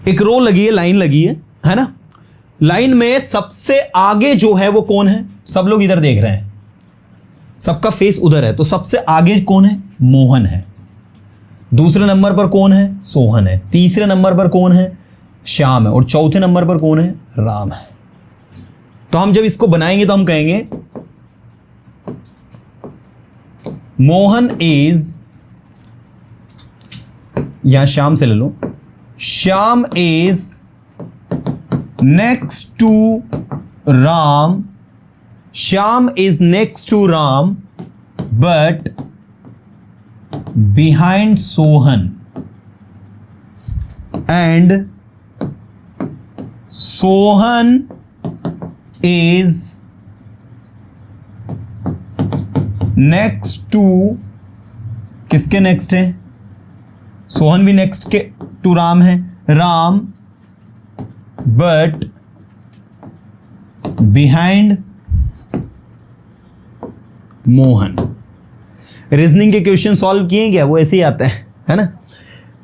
एक रो लगी है, लाइन लगी है ना। लाइन में सबसे आगे जो है वो कौन है? सब लोग इधर देख रहे हैं, सबका फेस उधर है, तो सबसे आगे कौन है? मोहन है। दूसरे नंबर पर कौन है? सोहन है। तीसरे नंबर पर कौन है? श्याम है। और चौथे नंबर पर कौन है? राम है। तो हम जब इसको बनाएंगे तो हम कहेंगे मोहन इज, यहां श्याम से ले लो, Shyam is next to Ram, Shyam is next to Ram but behind Sohan, and Sohan is next to, किसके नेक्स्ट है? सोहन भी नेक्स्ट के टू राम है, Ram but behind Mohan. Reasoning के क्वेश्चन सॉल्व किए क्या? वो ऐसे ही आते हैं, है ना।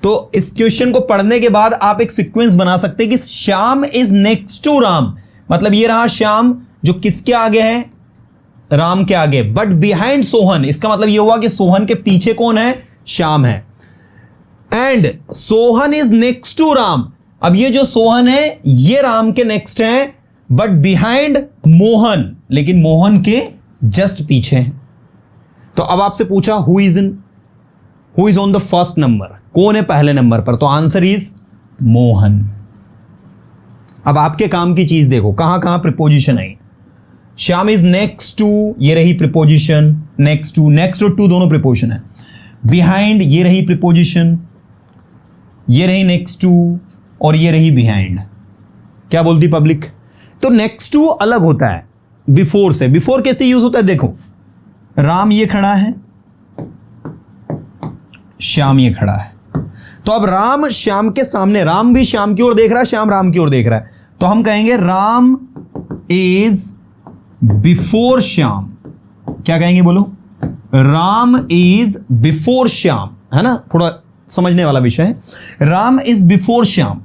तो इस क्वेश्चन को पढ़ने के बाद आप एक सीक्वेंस बना सकते हैं कि Shyam is next to Ram, मतलब ये रहा श्याम जो किसके आगे है? राम के आगे, बट बिहाइंड सोहन, इसका मतलब ये हुआ कि सोहन के पीछे कौन है? श्याम है। And Sohan is next to Ram, अब ये जो सोहन है ये राम के नेक्स्ट है, बट बिहाइंड मोहन, लेकिन मोहन के जस्ट पीछे है। तो अब आपसे पूछा who is on the first number, कौन है पहले नंबर पर? तो आंसर इज मोहन। अब आपके काम की चीज देखो, कहां कहां प्रीपोजिशन आई। श्याम इज नेक्स्ट टू, ये रही प्रीपोजिशन, नेक्स्ट टू टू दोनों प्रीपोजिशन है। बिहाइंड, ये रही प्रीपोजिशन, ये रही नेक्स्ट टू, और ये रही बिहाइंड। क्या बोलती पब्लिक? तो नेक्स्ट टू अलग होता है बिफोर से। बिफोर कैसे यूज होता है? देखो, राम ये खड़ा है, श्याम ये खड़ा है, तो अब राम श्याम के सामने, राम भी श्याम की ओर देख रहा है, श्याम राम की ओर देख रहा है, तो हम कहेंगे राम इज बिफोर श्याम। क्या कहेंगे बोलो? राम इज बिफोर श्याम, है ना, थोड़ा समझने वाला विषय है। राम इज बिफोर श्याम,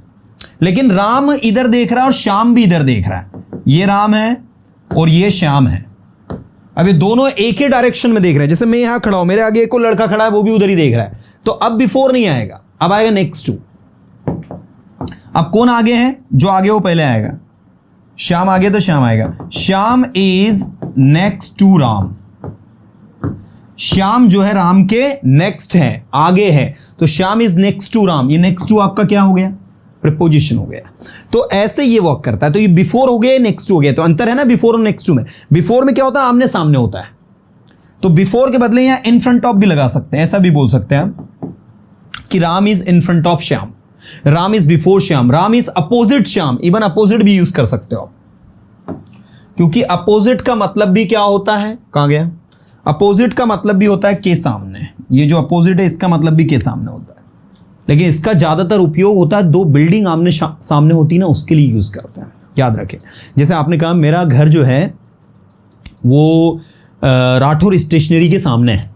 लेकिन राम इधर देख रहा है और श्याम भी इधर देख रहा है। ये राम है और ये श्याम है। अब ये दोनों एक ही डायरेक्शन में देख रहे हैं। जैसे मैं यहां खड़ा हूं, मेरे आगे एक और लड़का खड़ा है, वो भी उधर ही देख रहा है, तो अब बिफोर नहीं आएगा, अब आएगा नेक्स्ट टू। अब कौन आगे है? जो आगे वो पहले आएगा। श्याम आगे तो श्याम आएगा। Shyam is next to Ram, Shyam जो है राम के नेक्स्ट है, आगे है, तो Shyam is next to Ram. ये नेक्स्ट टू आपका क्या हो गया? प्रीपोजिशन हो गया। तो ऐसे ये वर्क करता है। तो ये बिफोर हो गया, नेक्स्ट टू हो गया, तो अंतर है ना बिफोर और नेक्स्ट टू में। बिफोर में क्या होता है? आमने सामने होता है, तो बिफोर के बदले यहां इन फ्रंट ऑफ भी लगा सकते हैं। ऐसा भी बोल सकते हैं आप कि Ram is in front of Shyam, Ram is before Shyam, Ram is opposite Shyam. Even opposite भी यूज कर सकते हो, क्योंकि अपोजिट का मतलब भी क्या होता है? कहां गया? अपोजिट का मतलब भी होता है के सामने। ये जो अपोजिट है इसका मतलब भी के सामने होता है, लेकिन इसका ज्यादातर उपयोग होता है दो बिल्डिंग आमने सामने होती ना, उसके लिए यूज करते हैं। याद रखें, जैसे आपने कहा मेरा घर जो है वो राठौर स्टेशनरी के सामने है।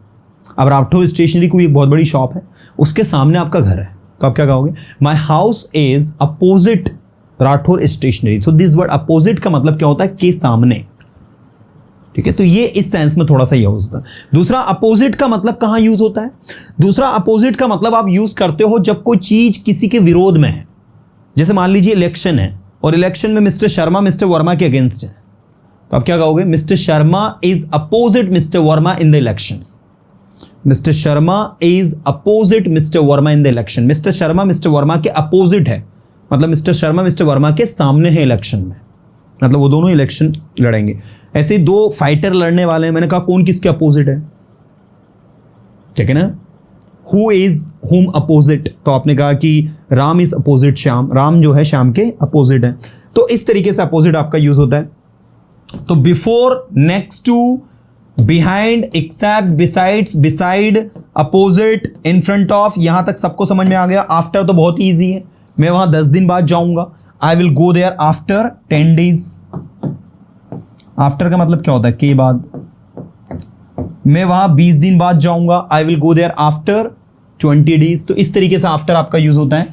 अब राठौर स्टेशनरी कोई एक बहुत बड़ी शॉप है, उसके सामने आपका घर है, तो आप क्या कहोगे? My house is opposite Rathore stationery. So this word opposite का मतलब क्या होता है? के सामने। ठीक है, तो ये इस सेंस में थोड़ा सा यूज होता है। दूसरा, अपोजिट का मतलब कहां यूज होता है? दूसरा, अपोजिट का मतलब आप यूज करते हो जब कोई चीज किसी के विरोध में है। जैसे मान लीजिए इलेक्शन है और इलेक्शन में मिस्टर शर्मा मिस्टर वर्मा के अगेंस्ट है, तो आप क्या कहोगे? Mister Sharma is opposite mister Verma in the election. Mister Sharma is opposite mister Verma in the election. Mister Sharma mister Verma के अपोजिट है, मतलब मिस्टर शर्मा मिस्टर वर्मा के सामने है इलेक्शन में, मतलब वो दोनों इलेक्शन लड़ेंगे। ऐसे ही दो फाइटर लड़ने वाले हैं, मैंने कहा कौन किसके अपोजिट है? ठीक है ना, हु इज हुम अपोजिट, तो आपने कहा कि राम इज अपोजिट श्याम, राम जो है श्याम के अपोजिट है। तो इस तरीके से अपोजिट आपका यूज होता है। तो before, next to, behind, except, besides, beside, opposite, in front of, यहां तक सबको समझ में आ गया। आफ्टर तो बहुत ईजी है, मैं वहां 10 दिन बाद जाऊंगा, I will go there after 10 days. After का मतलब क्या होता है? के बाद। मैं वहां 20 दिन बाद जाऊंगा, I will go there after 20 days. तो इस तरीके से आफ्टर आपका यूज होता है।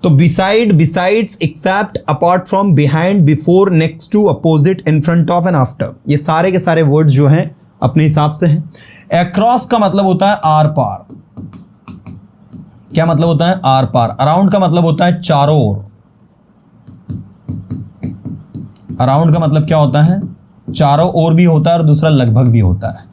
तो besides, except, apart from, behind, before, next to, opposite, in front of and after, ये सारे के सारे वर्ड्स जो हैं अपने हिसाब से हैं। अक्रॉस का मतलब होता है आर पार। क्या मतलब होता है? Are par. अराउंड का मतलब होता है चारों ओर। अराउंड का मतलब क्या होता है? चारों ओर भी होता है और दूसरा लगभग भी होता है।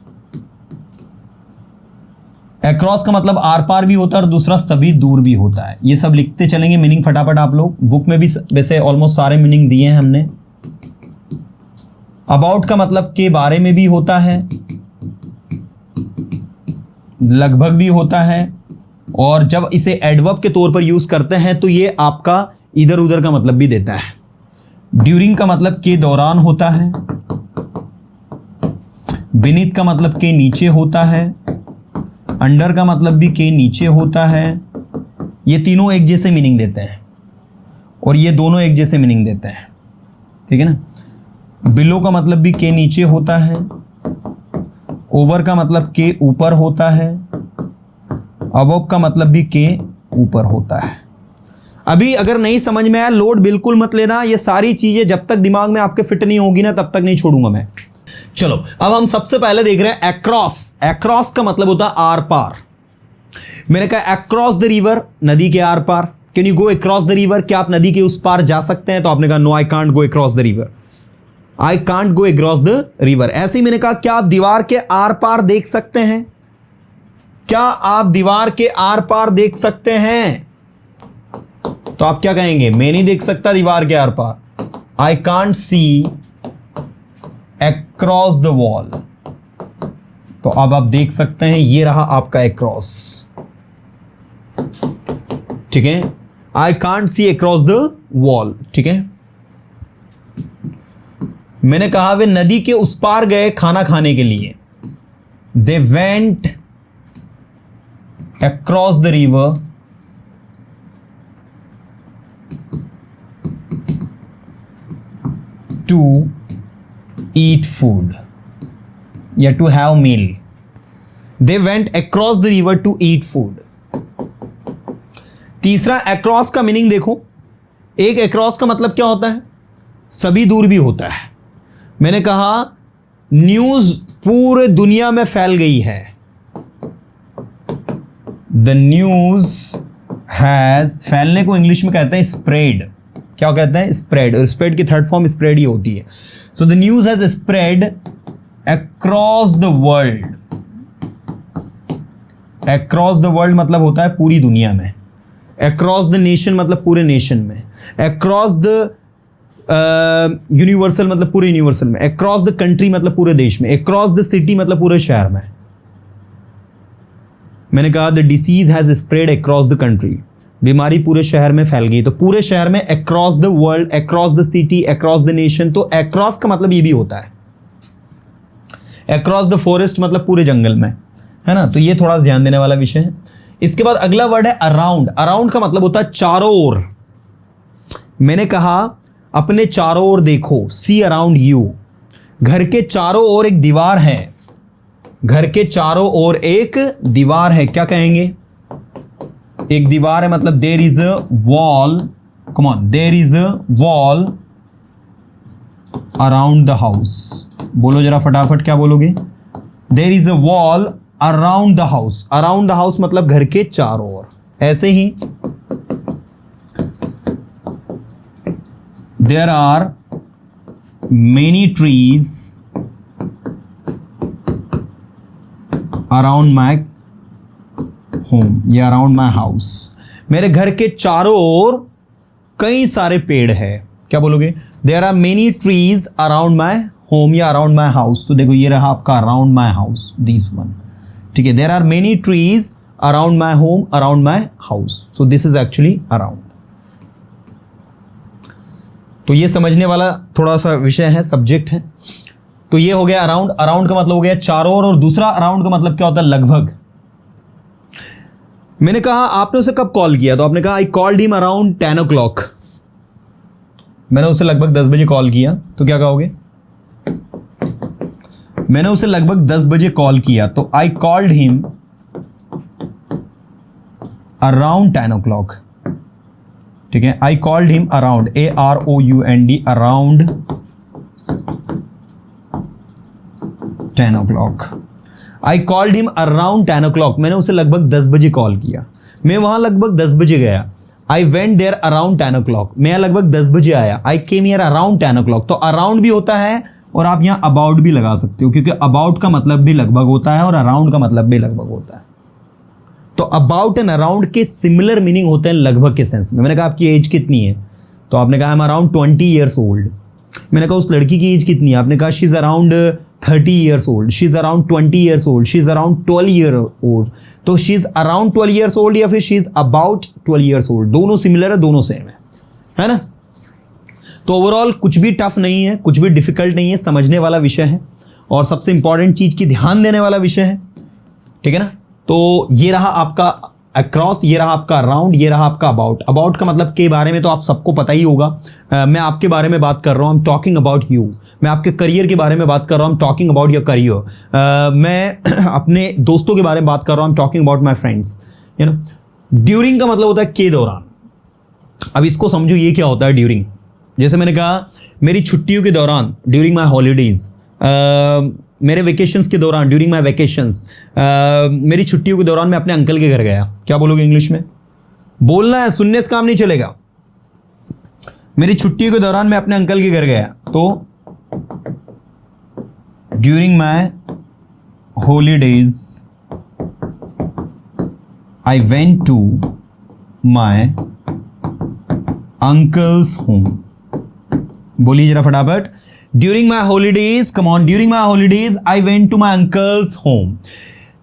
अक्रॉस का मतलब आर पार भी होता है और दूसरा सभी दूर भी होता है। ये सब लिखते चलेंगे मीनिंग फटाफट आप लोग। बुक में भी वैसे ऑलमोस्ट सारे मीनिंग दिए हैं हमने। अबाउट का मतलब के बारे में भी होता है, लगभग भी होता है, और जब इसे एडवर्ब के तौर पर यूज करते हैं तो ये आपका इधर उधर का मतलब भी देता है। ड्यूरिंग का मतलब के दौरान होता है। बीनीथ का मतलब के नीचे होता है। अंडर का मतलब भी के नीचे होता है। ये तीनों एक जैसे मीनिंग देते हैं और ये दोनों एक जैसे मीनिंग देते हैं, ठीक है ना। बिलो का मतलब भी के नीचे होता है। ओवर का मतलब के ऊपर होता है। अबव का मतलब भी के ऊपर होता है। अभी अगर नहीं समझ में आया लोड बिल्कुल मत लेना, ये सारी चीजें जब तक दिमाग में आपके फिट नहीं होगी ना तब तक नहीं छोड़ूंगा मैं। चलो अब हम सबसे पहले देख रहे हैं अक्रॉस। अक्रॉस का मतलब होता है आर पार। मैंने कहा अक्रॉस द रिवर, नदी के आर पार। Can you go across the river? क्या आप नदी के उस पार जा सकते हैं? तो आपने कहा no I can't go across the river. I can't go across the river. ऐसे ही मैंने कहा क्या आप दीवार के आर पार देख सकते हैं? क्या आप दीवार के आर पार देख सकते हैं? तो आप क्या कहेंगे? मैं नहीं देख सकता दीवार के आर पार। I can't see across the wall. तो अब आप देख सकते हैं, ये रहा आपका अक्रॉस, ठीक है। आई can't see across the wall, ठीक है। मैंने कहा वे नदी के उस पार गए खाना खाने के लिए। They went across the river to eat food या to have meal. They went across the river to eat food. तीसरा across का मीनिंग देखो। एक across का मतलब क्या होता है? सभी दूर भी होता है। मैंने कहा न्यूज पूरे दुनिया में फैल गई है। The news has, फैलने को इंग्लिश में कहते हैं स्प्रेड। क्या कहते हैं? स्प्रेड। और स्प्रेड की थर्ड फॉर्म स्प्रेड ही होती है। So the news has spread across the world. Across the world मतलब होता है पूरी दुनिया में। Across the nation मतलब पूरे नेशन में। Across the यूनिवर्सल मतलब पूरे यूनिवर्सल में। Across the country मतलब पूरे देश में। Across the city मतलब पूरे शहर में। मैंने कहा the disease has spread across the country. बीमारी पूरे शहर में फैल गई। तो पूरे शहर में across the world, across the city, across the nation. तो अक्रॉस का मतलब ये भी होता है। अक्रॉस द फॉरेस्ट मतलब पूरे जंगल में, है ना। तो ये थोड़ा ध्यान देने वाला विषय है। इसके बाद अगला वर्ड है अराउंड। अराउंड का मतलब होता है चारों ओर। मैंने कहा अपने चारों ओर देखो, सी अराउंड यू। घर के चारों ओर एक दीवार है। घर के चारों ओर एक दीवार है। क्या कहेंगे? एक दीवार है मतलब there is a wall. Come on, there is a wall around the house. बोलो जरा फटाफट, क्या बोलोगे? There is a wall around the house. Around the house मतलब घर के चारों ओर। ऐसे ही there are many trees around my home या अराउंड माई हाउस। मेरे घर के चारों ओर कई सारे पेड़ है। क्या बोलोगे? There are many trees around my home या अराउंड माई हाउस। तो देखो ये रहा आपका around my house, this one, ठीक है। There are many trees around my home, around my house. So this is actually around. तो ये समझने वाला थोड़ा सा विषय है, सब्जेक्ट है। तो ये हो गया अराउंड। अराउंड का मतलब हो गया चारों ओर। और दूसरा अराउंड का मतलब क्या होता है? लगभग। मैंने कहा आपने उसे कब कॉल किया? तो आपने कहा I called him around 10 o'clock। मैंने उसे लगभग 10 बजे कॉल किया। तो क्या कहोगे? मैंने उसे लगभग 10 बजे कॉल किया। तो I called him around 10 o'clock। ठीक है। I called him around, AROUND, around 10 o'clock। I called him around 10 o'clock, मैंने उसे लगभग 10 बजे कॉल किया। मैं वहां लगभग 10 बजे गया। I went there around 10 o'clock, मैं लगभग 10 बजे आया। आई केम हियर अराउंड 10 o'clock, तो अराउंड भी होता है और आप यहां अबाउट भी लगा सकते हो, क्योंकि अबाउट का मतलब भी लगभग होता है और अराउंड का मतलब भी लगभग होता है। तो अबाउट एंड अराउंड के सिमिलर मीनिंग होते हैं लगभग के सेंस में। मैंने कहा आपकी एज कितनी है, तो आपने कहा I am around 20 years old। मैंने कहा उस लड़की की एज कितनी है, आपने कहा she is around 30 years old, she is around 20 years old, she is around 12 years old। तो she is around 12 years old या फिर she is about 12 years old, दोनों सिमिलर है, दोनों सेम है ना। तो ओवरऑल कुछ भी टफ नहीं है, कुछ भी डिफिकल्ट नहीं है, समझने वाला विषय है और सबसे इंपॉर्टेंट चीज की ध्यान देने वाला विषय है, ठीक है ना। तो ये रहा आपका अक्रॉस, ये रहा आपका अराउंड, ये रहा आपका अबाउट। अबाउट का मतलब के बारे में तो आप सबको पता ही होगा। मैं आपके बारे में बात कर रहा हूँ, I am talking about you. मैं आपके करियर के बारे में बात कर रहा हूँ, I am talking about your career. मैं अपने दोस्तों के बारे में बात कर रहा हूँ, I am talking about my friends, you know. During का मतलब होता है के दौरान। अब इसको समझो ये क्या होता है ड्यूरिंग। जैसे मैंने कहा मेरी छुट्टियों के दौरान, ड्यूरिंग माई हॉलीडेज, मेरे वेकेशंस के दौरान, ड्यूरिंग माई वेकेशंस, मेरी छुट्टियों के दौरान मैं अपने अंकल के घर गया। क्या बोलोगे इंग्लिश में? बोलना है, सुनने से काम नहीं चलेगा। मेरी छुट्टियों के दौरान मैं अपने अंकल के घर गया, तो during my holidays I went to my uncle's home. बोलिए जरा फटाफट। During my holidays, come on, during my holidays I went to my uncle's home.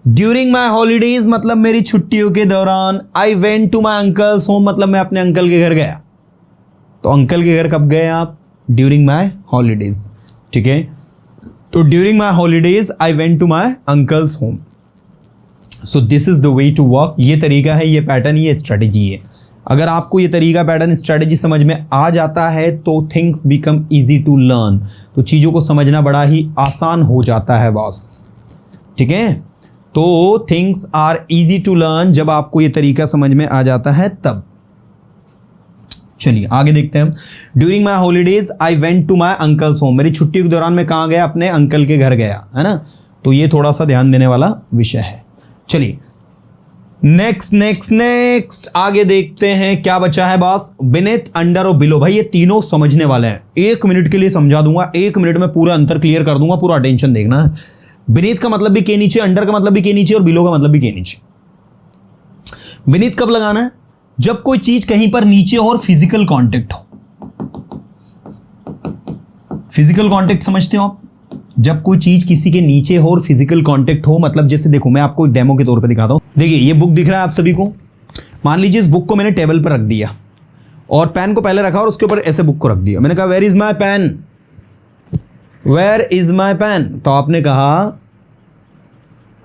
During my holidays मतलब मेरी छुट्टियों के दौरान, I went to my uncle's home मतलब मैं अपने अंकल के घर गया। तो अंकल के घर कब गए आप? ड्यूरिंग माई हॉलीडेज, ठीक है। तो during my holidays I went to my uncle's home. So this is the way to work. ये तरीका है, ये पैटर्न, ये स्ट्रेटेजी है। अगर आपको ये तरीका, पैटर्न, स्ट्रेटेजी समझ में आ जाता है तो things become easy to learn. तो चीज़ों को समझना बड़ा ही आसान हो जाता है बॉस, ठीक है। तो things are easy to learn जब आपको ये तरीका समझ में आ जाता है तब। चलिए आगे देखते हैं हम। During my holidays I went to my uncle's home. मेरी छुट्टियों के दौरान मैं कहाँ गया? अपने अंकल के घर गया, है ना। तो ये थोड़ा सा ध्यान देने वाला विषय है। चलिए नेक्स्ट आगे देखते हैं क्या बचा है बॉस। बिनेथ, अंडर और बिलो। भाई ये तीनों समझने वाले हैं, 1 मिनट के लिए समझा दूंगा, 1 मिनट में पूरा अंतर क्लियर कर दूंगा, पूरा अटेंशन देखना है। बिनेथ का मतलब भी के नीचे, अंडर का मतलब भी के नीचे और बिलो का मतलब भी के नीचे। बिनेथ कब लगाना है? जब कोई चीज कहीं पर नीचे हो और फिजिकल कांटेक्ट हो। फिजिकल कांटेक्ट समझते हो आप? जब कोई चीज किसी के नीचे हो और फिजिकल कांटेक्ट हो, मतलब जैसे देखो मैं आपको एक डेमो के तौर पे दिखाता हूं। देखिए ये बुक दिख रहा है आप सभी को। मान लीजिए इस बुक को मैंने टेबल पर रख दिया और पेन को पहले रखा और उसके ऊपर ऐसे बुक को रख दिया। मैंने कहा where is my pen, where is my pen. तो आपने कहा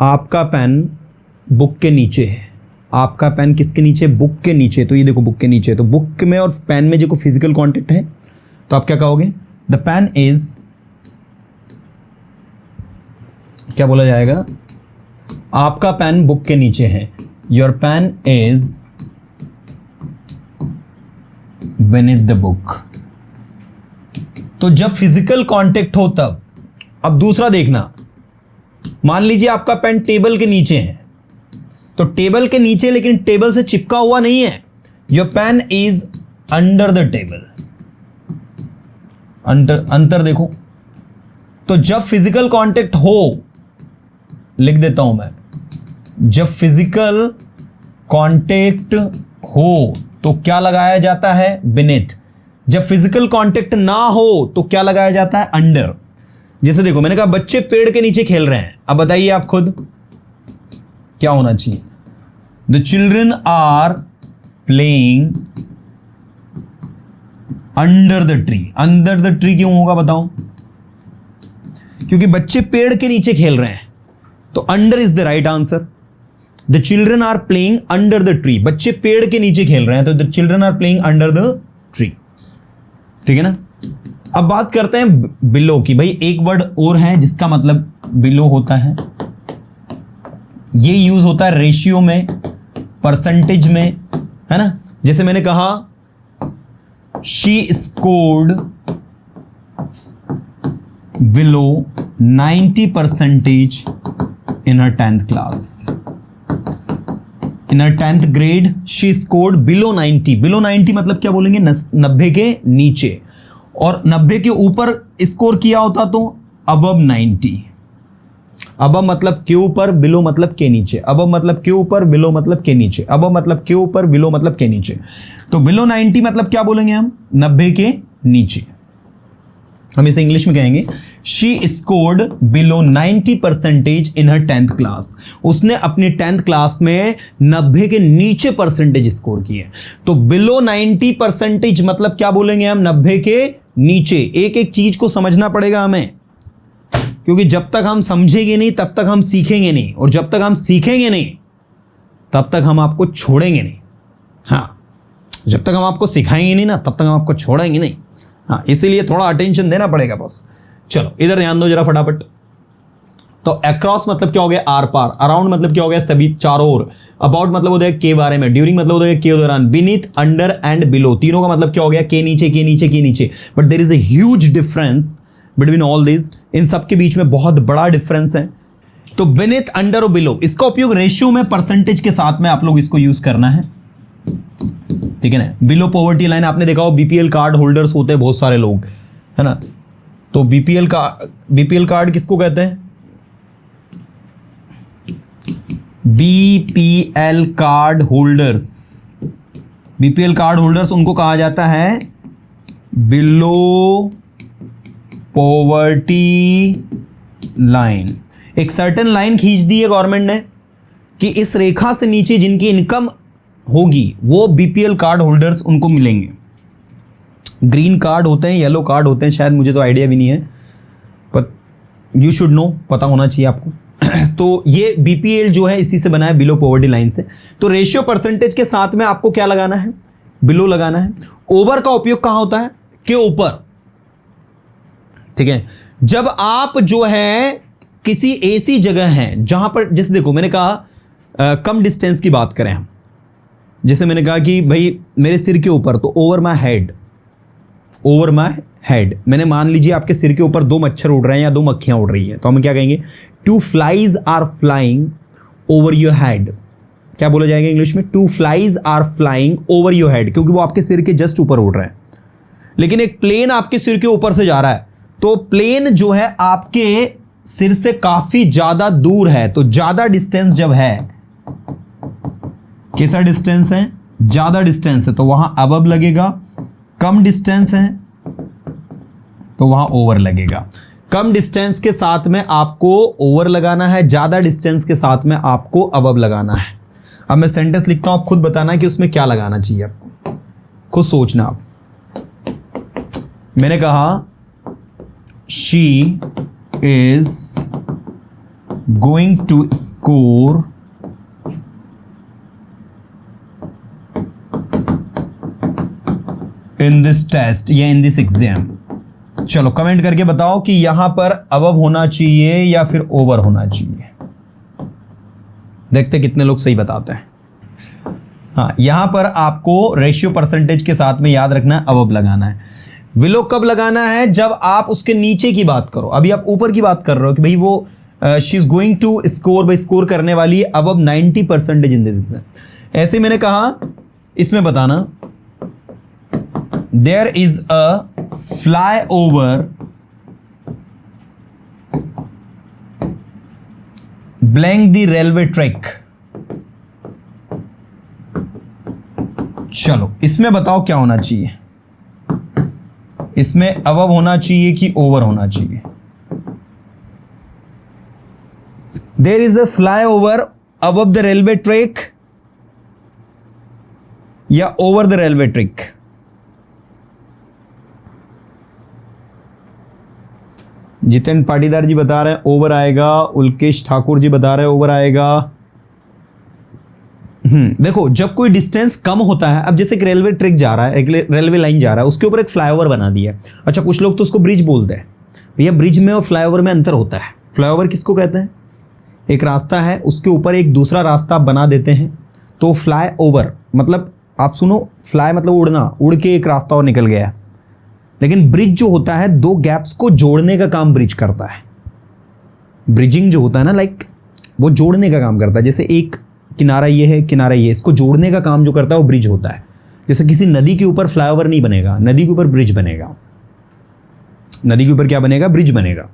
आपका पेन बुक के नीचे है। आपका पेन किसके नीचे? बुक के नीचे। तो ये देखो बुक के नीचे। तो बुक में और पेन में जो कोई फिजिकल कांटेक्ट है तो आप क्या कहोगे? द पेन इज, क्या बोला जाएगा? आपका पेन बुक के नीचे है। Your pen is beneath the book. तो जब फिजिकल कांटेक्ट हो तब। अब दूसरा देखना, मान लीजिए आपका पेन टेबल के नीचे है, तो टेबल के नीचे लेकिन टेबल से चिपका हुआ नहीं है। Your pen is under the table. अंतर देखो। तो जब फिजिकल कांटेक्ट हो, लिख देता हूं मैं, जब फिजिकल कांटेक्ट हो तो क्या लगाया जाता है? beneath। जब फिजिकल कांटेक्ट ना हो तो क्या लगाया जाता है? अंडर। जैसे देखो मैंने कहा बच्चे पेड़ के नीचे खेल रहे हैं। अब बताइए आप खुद क्या होना चाहिए? The children are playing under the tree. Under the tree क्यों होगा बताओ? क्योंकि बच्चे पेड़ के नीचे खेल रहे हैं, तो under is the right answer. The children are playing under the tree. बच्चे पेड़ के नीचे खेल रहे हैं, तो the children are playing under the tree, ठीक है ना। अब बात करते हैं बिलो की। भाई एक वर्ड और है जिसका मतलब बिलो होता है। ये यूज होता है रेशियो में, परसेंटेज में, है ना। जैसे मैंने कहा she scored below 90% in her 10th class. In her 10th grade, she scored below 90. Below 90 मतलब क्या बोलेंगे? 90 के नीचे, और 90 के ऊपर स्कोर किया होता तो above 90. above मतलब के ऊपर, below मतलब के नीचे. above मतलब के ऊपर, below मतलब के नीचे. above मतलब के ऊपर, below मतलब के नीचे. तो below 90 मतलब क्या बोलेंगे हम? 90 के नीचे. हम इसे इंग्लिश में कहेंगे she scored below 90% in her 10th class. उसने अपनी 10th क्लास में 90 के नीचे परसेंटेज स्कोर किए. तो बिलो 90% मतलब क्या बोलेंगे हम? 90 के नीचे. एक एक चीज को समझना पड़ेगा हमें, क्योंकि जब तक हम समझेंगे नहीं तब तक हम सीखेंगे नहीं, और जब तक हम सीखेंगे नहीं तब तक हम आपको छोड़ेंगे नहीं. हाँ, जब तक हम आपको सिखाएंगे नहीं ना तब तक हम आपको छोड़ेंगे नहीं. हाँ, इसीलिए थोड़ा अटेंशन देना पड़ेगा बस. चलो इधर ध्यान दो जरा फटाफट. तो अक्रॉस मतलब क्या हो गया? Are par. अराउंड मतलब क्या हो गया? सभी, चारों ओर. अबाउट मतलब होता है के बारे में. ड्यूरिंग मतलब होता है के दौरान. बीनीथ, अंडर एंड बिलो, तीनों का मतलब क्या हो गया? के नीचे, के नीचे, के नीचे. But there is a huge difference between all this. इन सब के बीच में बहुत बड़ा डिफरेंस है. तो बीनीथ, अंडर और बिलो, इसका उपयोग रेशियो में परसेंटेज के साथ में आप लोग इसको यूज करना है. ठीक है ना. बिलो पॉवर्टी लाइन आपने देखा हो, बीपीएल कार्ड होल्डर्स होते हैं बहुत सारे लोग, है ना. तो बीपीएल कार्ड किसको कहते हैं? BPL card holders. BPL card holders उनको कहा जाता है बिलो पॉवर्टी लाइन. एक सर्टेन लाइन खींच दी है गवर्नमेंट ने कि इस रेखा से नीचे जिनकी इनकम होगी वो बीपीएल कार्ड होल्डर्स उनको मिलेंगे. ग्रीन कार्ड होते हैं, येलो कार्ड होते हैं, शायद मुझे तो आइडिया भी नहीं है, पर यू शुड नो, पता होना चाहिए आपको. तो ये बीपीएल जो है इसी से बना है, बिलो पॉवर्टी लाइन से. तो रेशियो परसेंटेज के साथ में आपको क्या लगाना है? बिलो लगाना है. ओवर का उपयोग कहां होता है? के ऊपर. ठीक है. जब आप जो है किसी ऐसी जगह है जहां पर, जैसे देखो मैंने कहा कम डिस्टेंस की बात करें हम, जैसे मैंने कहा कि भाई मेरे सिर के ऊपर, तो over my head. Over my head मैंने मान लीजिए आपके सिर के ऊपर 2 मच्छर उड़ रहे हैं या 2 मक्खियां उड़ रही हैं, तो हम क्या कहेंगे? 2 flies are flying over your head. क्या बोला जाएगा इंग्लिश में? 2 flies are flying over your head, क्योंकि वो आपके सिर के जस्ट ऊपर उड़ रहे हैं. लेकिन एक प्लेन आपके सिर के ऊपर से जा रहा है, तो प्लेन जो है आपके सिर से काफी ज्यादा दूर है. तो ज्यादा डिस्टेंस जब है, कैसा डिस्टेंस है? ज्यादा डिस्टेंस है, तो वहां अबव लगेगा. कम डिस्टेंस है तो वहां ओवर लगेगा. कम डिस्टेंस के साथ में आपको ओवर लगाना है, ज्यादा डिस्टेंस के साथ में आपको अबव लगाना है. अब मैं सेंटेंस लिखता हूं, आप खुद बताना है कि उसमें क्या लगाना चाहिए आपको, खुद सोचना आप. मैंने कहा she is going to score in this test या इन दिस एग्जाम. चलो कमेंट करके बताओ कि यहां पर अबव होना चाहिए या फिर ओवर होना चाहिए. देखते कितने लोग सही बताते हैं. हाँ, यहां पर आपको रेशियो परसेंटेज के साथ में याद रखना है, अबव लगाना है. विलो कब लगाना है? जब आप उसके नीचे की बात करो. अभी आप ऊपर की बात कर रहे हो कि भाई वो she is going to score, भाई स्कोर करने वाली है अबव 90% इन दिस एग्जाम. ऐसे मैंने कहा, इसमें बताना there is a flyover blank the railway track. चलो इसमें बताओ क्या होना चाहिए? इसमें अबव होना चाहिए कि ओवर होना चाहिए? there is a flyover above the railway track या over the railway track? Jiten Patidar जी बता रहे हैं ओवर आएगा. उल्केश ठाकुर जी बता रहे हैं ओवर आएगा. देखो जब कोई डिस्टेंस कम होता है, अब जैसे एक रेलवे ट्रैक जा रहा है, एक रेलवे लाइन जा रहा है, उसके ऊपर एक फ्लाईओवर बना दिया है. अच्छा, कुछ लोग तो उसको ब्रिज बोलते हैं. भैया ब्रिज में और फ्लाईओवर में अंतर होता है. फ्लाईओवर किसको कहते हैं? एक रास्ता है, उसके ऊपर एक दूसरा रास्ता बना देते हैं, तो फ्लाई ओवर मतलब आप सुनो, फ्लाई मतलब उड़ना, उड़ के एक रास्ता और निकल गया। लेकिन ब्रिज जो होता है दो गैप्स को जोड़ने का काम ब्रिज करता है। ब्रिजिंग जो होता है ना, लाइक वो जोड़ने का काम करता है। जैसे एक किनारा ये है, किनारा ये, इसको जोड़ने का काम जो करता है वो ब्रिज होता है। जैसे किसी नदी के ऊपर फ्लाईओवर नहीं बनेगा, नदी के ऊपर ब्रिज बनेगा। नदी के ऊपर क्या बनेगा? ब्रिज बनेगा,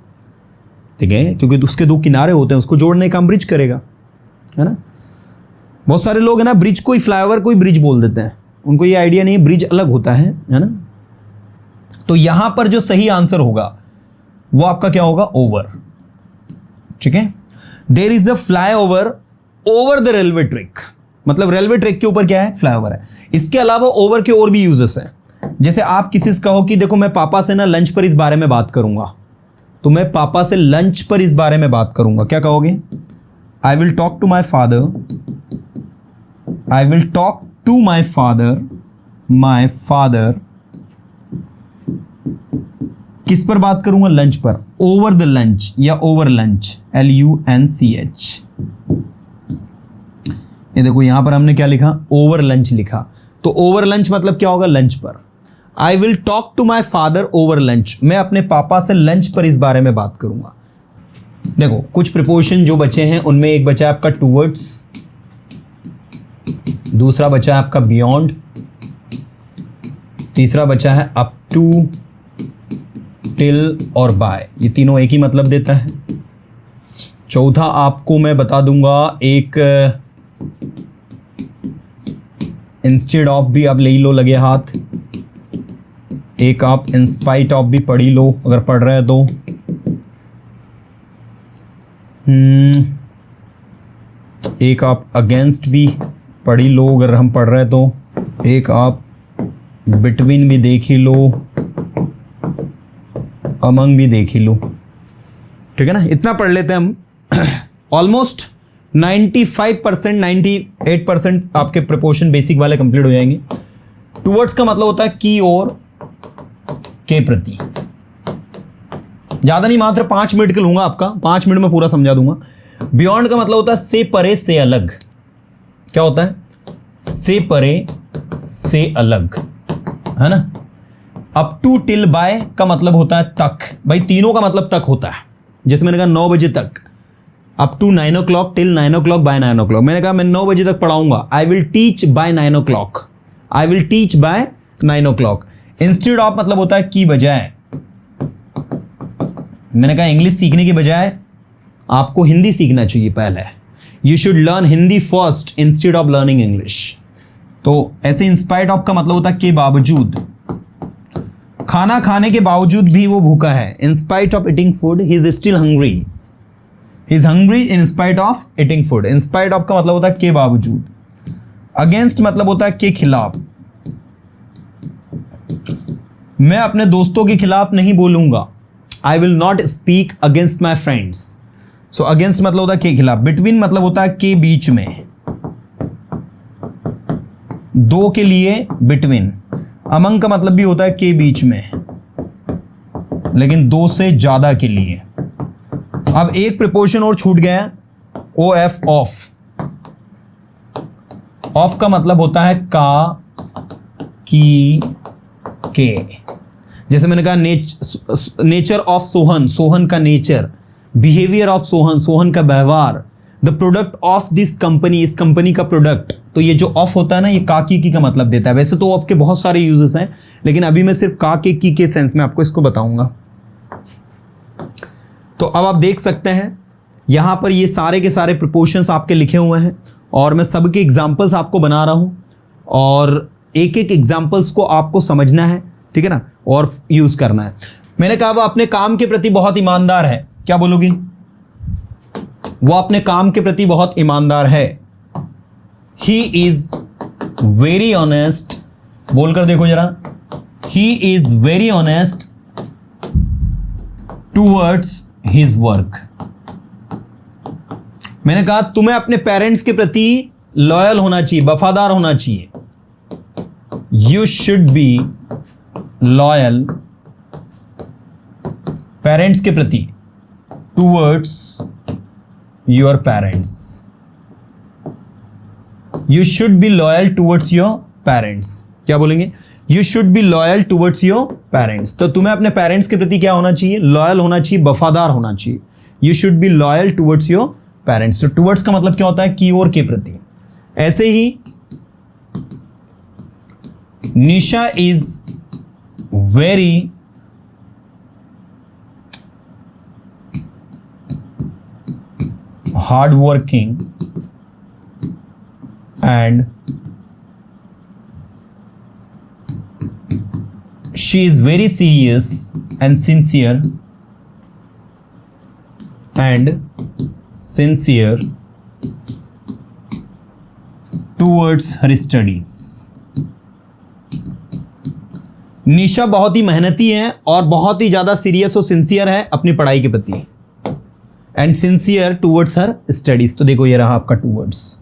ठीक है, क्योंकि उसके दो किनारे होते हैं, उसको जोड़ने का काम ब्रिज करेगा, है ना। बहुत सारे लोग है ना ब्रिज को ही फ्लाईओवर को ही ब्रिज बोल देते हैं, उनको ये आइडिया नहीं है ब्रिज अलग होता है ना। तो यहां पर जो सही आंसर होगा वो आपका क्या होगा? ओवर, ठीक है। There is a flyover over the railway track, मतलब रेलवे ट्रैक के ऊपर क्या है? फ्लाईओवर है। इसके अलावा ओवर के और भी यूजेस हैं। जैसे आप किसी से कहो कि देखो मैं पापा से ना लंच पर इस बारे में बात करूंगा, तो मैं पापा से लंच पर इस बारे में बात करूंगा, क्या कहोगे? I will talk to my father, I will talk to my father, my father किस पर बात करूंगा? लंच पर, ओवर द लंच या ओवर लंच, LUNCH। ये देखो यहां पर हमने क्या लिखा? ओवर लंच लिखा। तो ओवर लंच मतलब क्या होगा? लंच पर। I will talk to my father over lunch, मैं अपने पापा से लंच पर इस बारे में बात करूंगा। देखो कुछ प्रिपोजिशन जो बचे हैं उनमें एक बचा है आपका टूवर्ड्स, दूसरा बचा है आपका बियॉन्ड, तीसरा बचा है अप टू, टिल और बाय, ये तीनों एक ही मतलब देता है। चौथा आपको मैं बता दूंगा, एक इंस्टेड ऑफ भी आप ले लो लगे हाथ, एक आप इंस्पाइट ऑफ भी पढ़ ही लो अगर पढ़ रहे हैं तो। एक आप अगेंस्ट भी पढ़ ही लो अगर हम पढ़ रहे हैं तो, एक आप बिटवीन भी देख ही लो, अमंग भी देख ही लो, ठीक है ना। इतना पढ़ लेते हैं हम। ऑलमोस्ट 95% 98% आपके प्रिपोजिशन बेसिक वाले कंप्लीट हो जाएंगे। टुवर्ड्स का मतलब होता है की और, के प्रति। ज्यादा नहीं, मात्र 5 मिनट के लूंगा आपका, 5 मिनट में पूरा समझा दूंगा। बियॉन्ड का मतलब होता है से परे से अलग, क्या होता है? से परे से अलग, है ना। अप टू टिल बाय का मतलब होता है तक, भाई तीनों का मतलब तक होता है। जैसे मैंने कहा 9 बजे तक, up to 9 o'clock, till 9 o'clock, bye 9 o'clock। मैंने कहा मैं 9 बजे तक पढ़ाऊंगा, I will teach bye 9 o'clock, I will teach bye 9 o'clock। Instead of मतलब होता है की बजाय। मैंने कहा इंग्लिश सीखने की बजाय आपको हिंदी सीखना चाहिए पहले। You should learn Hindi first instead of learning English. तो ऐसे इंस्पाइट ऑफ का मतलब होता है के बावजूद, खाना खाने के बावजूद भी वो भूखा है। In spite of eating food he is still hungry, he is hungry in spite of eating food. In spite of का मतलब होता है के बावजूद। अगेंस्ट मतलब होता है के खिलाफ। मैं अपने दोस्तों के खिलाफ नहीं बोलूंगा, I will not speak against my friends. So against मतलब होता है के खिलाफ। बिटवीन मतलब होता है के बीच में, दो के लिए बिटवीन। अमंग का मतलब भी होता है के बीच में, लेकिन दो से ज्यादा के लिए। अब एक प्रिपोजिशन और छूट गया, ओ एफ, ऑफ। ऑफ का मतलब होता है का, की, के। जैसे मैंने कहा नेचर ऑफ सोहन, सोहन का nature. Behaviour of Sohan, Sohan का व्यवहार। The product of this company, इस कंपनी का प्रोडक्ट। तो ये जो ऑफ होता है ना, ये का की का मतलब देता है। वैसे तो ऑफ के बहुत सारे यूजेस हैं, लेकिन अभी मैं सिर्फ का की के सेंस में आपको इसको बताऊंगा। तो अब आप देख सकते हैं यहां पर ये सारे के सारे प्रिपोजिशंस आपके लिखे हुए हैं, और मैं सबके एग्जाम्पल्स आपको बना रहा हूं, और एक एक एग्जाम्पल्स को आपको समझना है, ठीक है ना, और यूज करना है। मैंने कहा वो अपने काम के प्रति बहुत ईमानदार है, क्या बोलोगी? वो अपने काम के प्रति बहुत ईमानदार है। ही इज वेरी ऑनेस्ट, बोलकर देखो जरा, he is very honest towards his work. मैंने कहा तुम्हें अपने पेरेंट्स के प्रति लॉयल होना चाहिए, वफादार होना चाहिए। You should be loyal parents के प्रति, towards your parents. You should be loyal towards your parents. क्या बोलेंगे? You should be loyal towards your parents. तो तुम्हें अपने पेरेंट्स के प्रति क्या होना चाहिए? लॉयल होना चाहिए, वफादार होना चाहिए। You should be loyal towards your parents. तो टूवर्ड्स का मतलब क्या होता है? की ओर, के प्रति। ऐसे ही Nisha is very hard working and she is very serious and sincere towards her studies। Nisha बहुत ही मेहनती है और बहुत ही ज्यादा सीरियस और सिंसियर है अपनी पढ़ाई के प्रति, and sincere towards her studies. तो देखो ये रहा आपका टूवर्ड्स,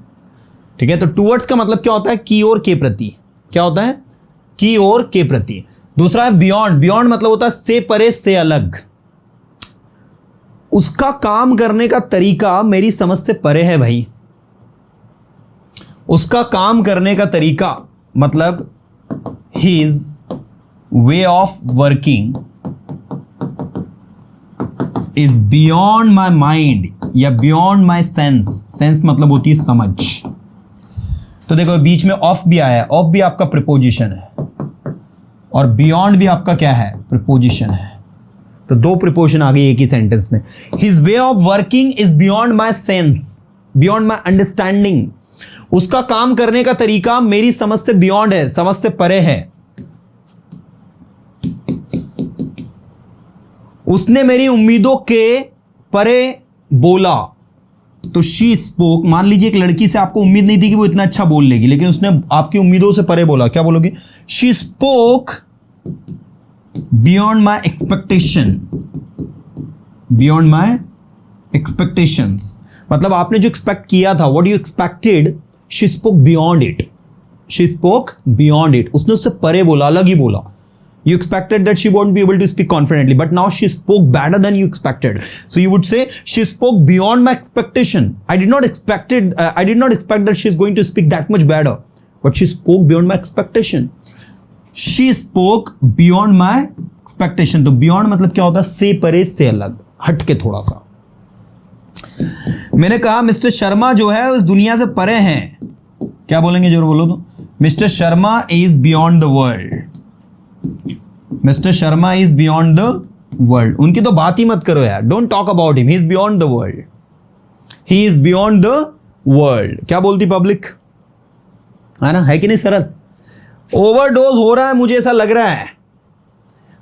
ठीक है। तो टूवर्ड्स का मतलब क्या होता है? की ओर, के प्रति। क्या होता है? की ओर, के प्रति। दूसरा है बियॉन्ड। बियॉन्ड मतलब होता है से परे, से अलग। उसका काम करने का तरीका मेरी समझ से परे है भाई। उसका काम करने का तरीका मतलब his way of working is beyond my mind या बियॉन्ड माई सेंस। सेंस मतलब होती है समझ। तो देखो बीच में ऑफ भी आया है, ऑफ भी आपका प्रीपोजिशन है और बियॉन्ड भी आपका क्या है? प्रीपोजिशन है। तो दो प्रीपोजिशन आ गई एक ही सेंटेंस में। His way of working is beyond my sense, beyond my understanding. उसका काम करने का तरीका मेरी समझ से बियॉन्ड है, समझ से परे है। उसने मेरी उम्मीदों के परे बोला। तो शी स्पोक, मान लीजिए एक लड़की से आपको उम्मीद नहीं थी कि वो इतना अच्छा बोल लेगी, लेकिन उसने आपकी उम्मीदों से परे बोला। क्या बोलोगे? She spoke beyond my expectation, beyond my expectations. मतलब आपने जो एक्सपेक्ट किया था, what you expected, she spoke beyond it. She spoke beyond it, उसने उससे परे बोला, अलग ही बोला। You expected that she won't be able to speak confidently, but now she spoke better than you expected. So you would say she spoke beyond my expectation. I did not expect that she is going to speak that much better, but she spoke beyond my expectation. She spoke beyond my expectation. तो beyond मतलब क्या होता है? से परे, से अलग, हट के थोड़ा सा। मैंने कहा मिस्टर शर्मा जो है उस दुनिया से परे हैं। क्या बोलेंगे? जोर बोलो तो। Mister Sharma is beyond the world. Mister Sharma is beyond the world. उनकी तो बात ही मत करो यार, don't talk about him, he is beyond the world, he is beyond the world. क्या बोलती पब्लिक? है ना, है कि नहीं सरल? ओवरडोज हो रहा है, मुझे ऐसा लग रहा है।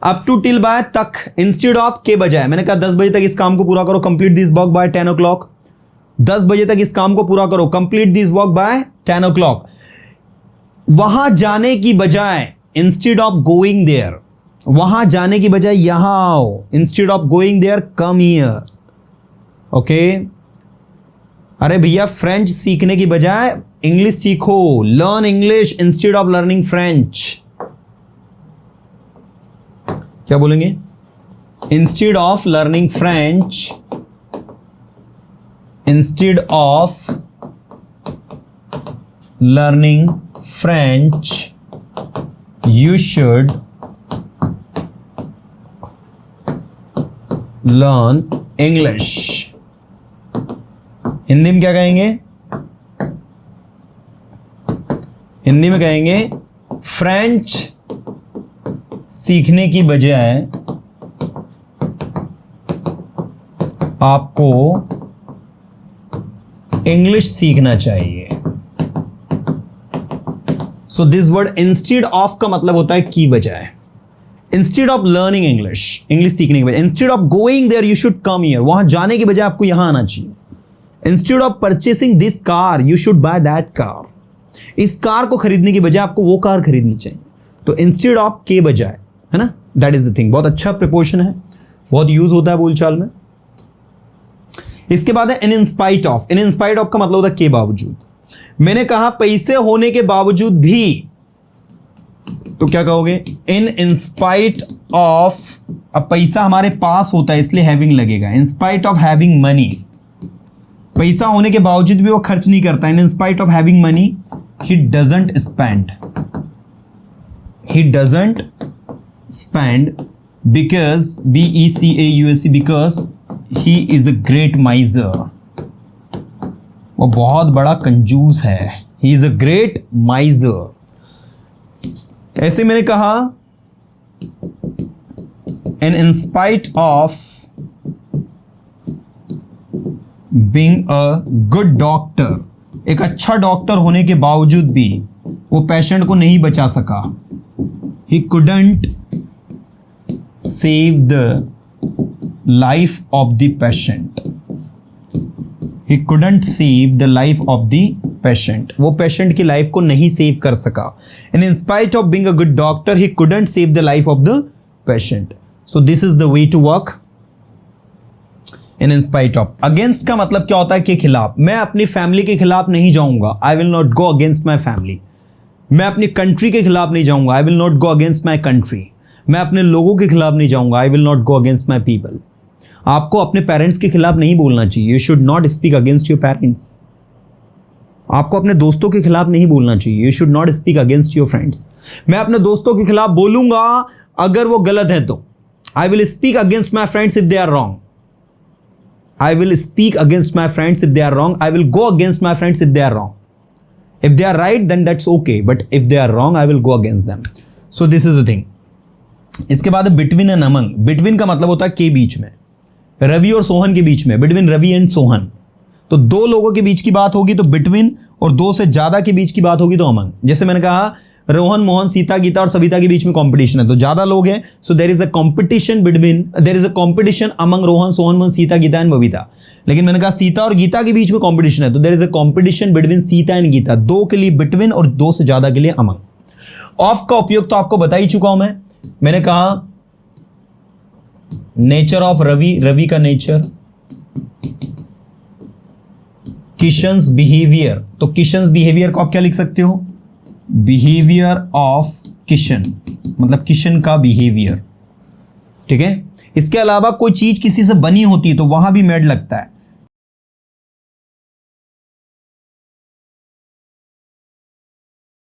अप टू टिल बाय तक इंस्टेड ऑफ के बजाय मैंने कहा 10 बजे तक इस काम को पूरा करो, complete this work by 10 o'clock। 10 बजे तक इस काम को पूरा करो, complete this work by 10 o'clock। वहां जाने की बजाय इंस्टेड ऑफ गोइंग देयर, वहां जाने की बजाय यहां आओ। Instead of going there come here. Okay, अरे भैया फ्रेंच सीखने की बजाय इंग्लिश सीखो। Learn English instead of learning French. क्या बोलेंगे? Instead of learning French, instead of learning French you should learn English। Hindi में क्या कहेंगे? हिंदी में कहेंगे फ्रेंच सीखने की बजाय आपको इंग्लिश सीखना चाहिए। So this word instead of का मतलब होता है की बजाय। Instead of learning English, English सीखने के बजाय। Instead of going there you should come here, वहां जाने के बजाय आपको यहां आना चाहिए। Instead of purchasing this car you should buy that car, इस कार को खरीदने की बजाय आपको वो कार खरीदनी चाहिए। तो इंस्टेड ऑफ के बजाय, है ना, दैट इज द थिंग। बहुत अच्छा प्रिपोजिशन है, बहुत यूज होता है बोलचाल में। इसके बाद है in spite of. In spite of का मतलब होता है के बावजूद। मैंने कहा पैसे होने के बावजूद भी, तो क्या कहोगे? In spite of. अब पैसा हमारे पास होता है इसलिए हैविंग लगेगा। In spite of having money, पैसा होने के बावजूद भी वो खर्च नहीं करता। In spite of having money he doesn't spend because BECAUSE because he is a great miser, वो बहुत बड़ा कंजूस है, he is a great miser। ऐसे मैंने कहा and in spite of being a good doctor, एक अच्छा डॉक्टर होने के बावजूद भी वो पेशेंट को नहीं बचा सका। He couldn't save the life of the patient. He couldn't save the life of the patient. वो पेशेंट की लाइफ को नहीं सेव कर सका। And in spite of being a good doctor, he couldn't save the life of the patient. So this is the way to work. In spite of, against का मतलब क्या होता है कि खिलाफ। मैं अपनी फैमिली के खिलाफ नहीं जाऊंगा, I will not go against my family। मैं अपनी कंट्री के खिलाफ नहीं जाऊंगा, I will not go against my country। मैं अपने लोगों के खिलाफ नहीं जाऊंगा, I will not go against my people। आपको अपने पेरेंट्स के खिलाफ नहीं बोलना चाहिए, you should not speak against your parents। आपको अपने दोस्तों के खिलाफ नहीं बोलना चाहिए, you should not speak against your friends। मैं अपने दोस्तों के खिलाफ बोलूंगा अगर वो गलत है तो I will speak against my friends if they are wrong। I will speak against my friends if they are wrong। I will go against my friends if they are wrong। If they are right, then that's okay, but if they are wrong, I will go against them। So this is the thing। इसके बाद between and among। between का मतलब होता है के बीच में, रवि और सोहन के बीच में, between रवि एंड सोहन। तो दो लोगों के बीच की बात होगी तो between, और दो से ज्यादा के बीच की बात होगी तो among। जैसे मैंने कहा रोहन, मोहन, सीता, गीता और सविता के बीच में कंपटीशन है, तो ज्यादा लोग हैं, so there is a competition between, there is a competition among Rohan, Sohan, Mohan, Sita, Gita and Babita. लेकिन मैंने कहा सीता और गीता के बीच में कंपटीशन है, तो there is a competition between Sita and Gita. दो के लिए बिटवीन और दो से ज्यादा के लिए अमंग। ऑफ का उपयोग तो आपको बता ही चुका हूं मैंने कहा नेचर ऑफ रवि, रवि का नेचर, किशन्स बिहेवियर, तो किशन्स बिहेवियर को आप क्या लिख सकते हो, बिहेवियर ऑफ किशन, मतलब किशन का बिहेवियर। ठीक है। इसके अलावा कोई चीज किसी से बनी होती है तो वहां भी मेड लगता है,